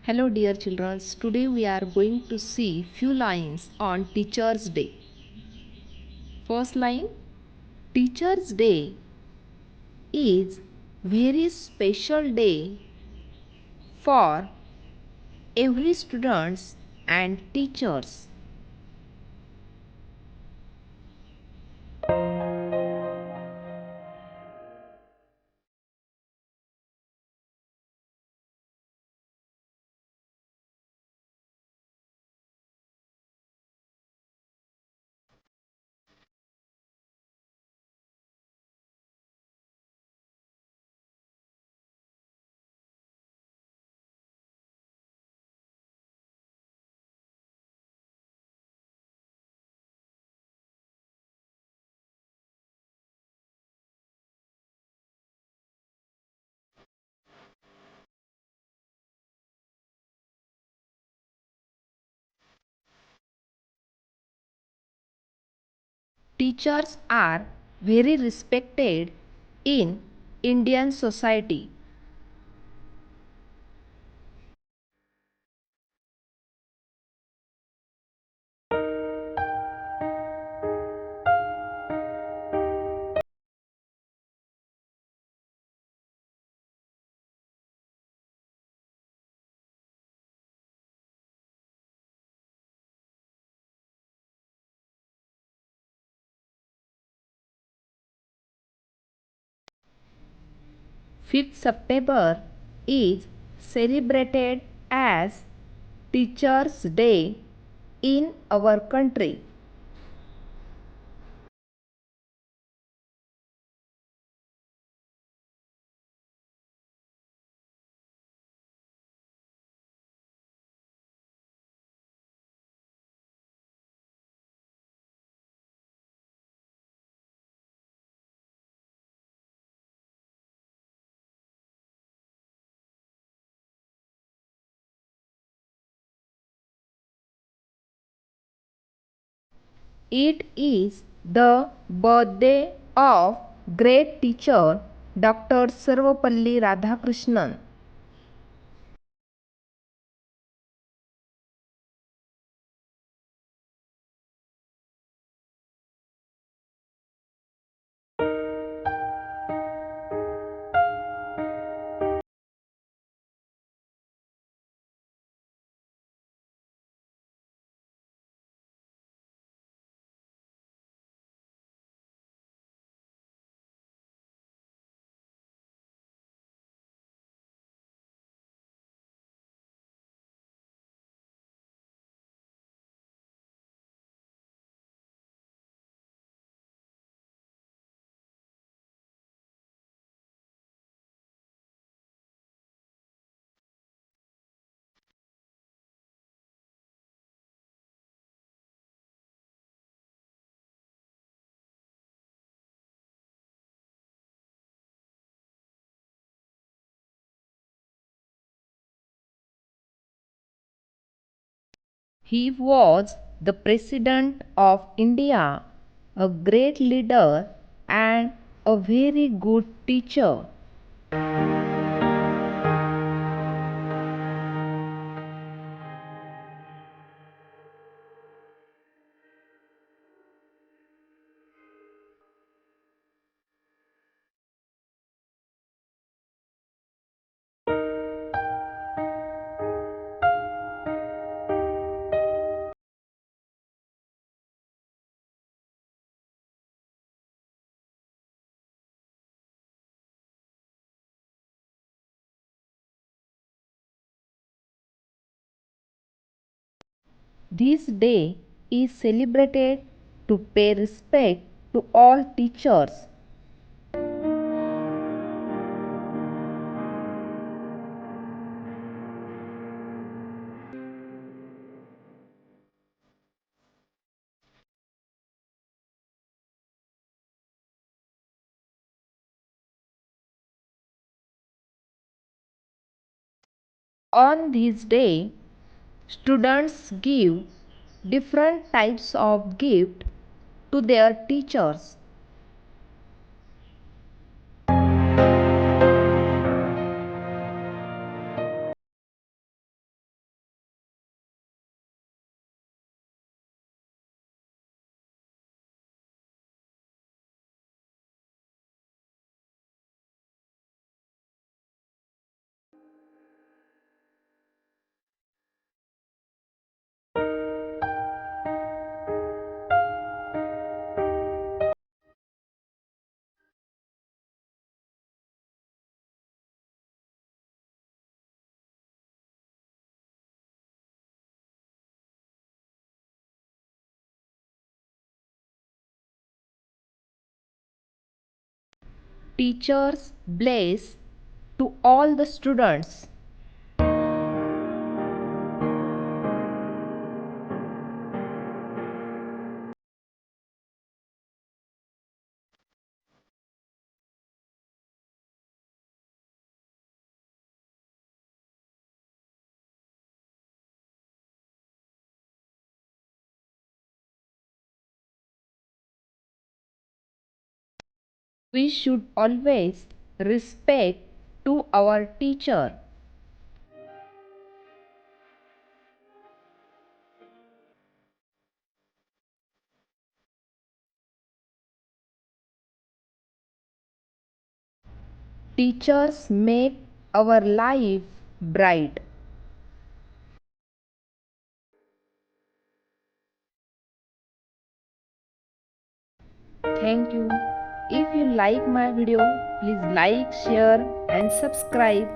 Hello dear children, today we are going to see few lines on Teachers Day. First line, Teachers Day is very special day for every students and teachers. Teachers are very respected in Indian society. Fifth September is celebrated as Teachers Day in our country. It is the birthday of great teacher Dr. Sarvapalli Radhakrishnan. He was the President of India, a great leader and a very good teacher. This day is celebrated to pay respect to all teachers. On this day, students give different types of gift to their teachers. teachers bless to all the students. We should always respect to our teacher. Teachers make our life bright. Thank you. If you like my video, please like, share and subscribe.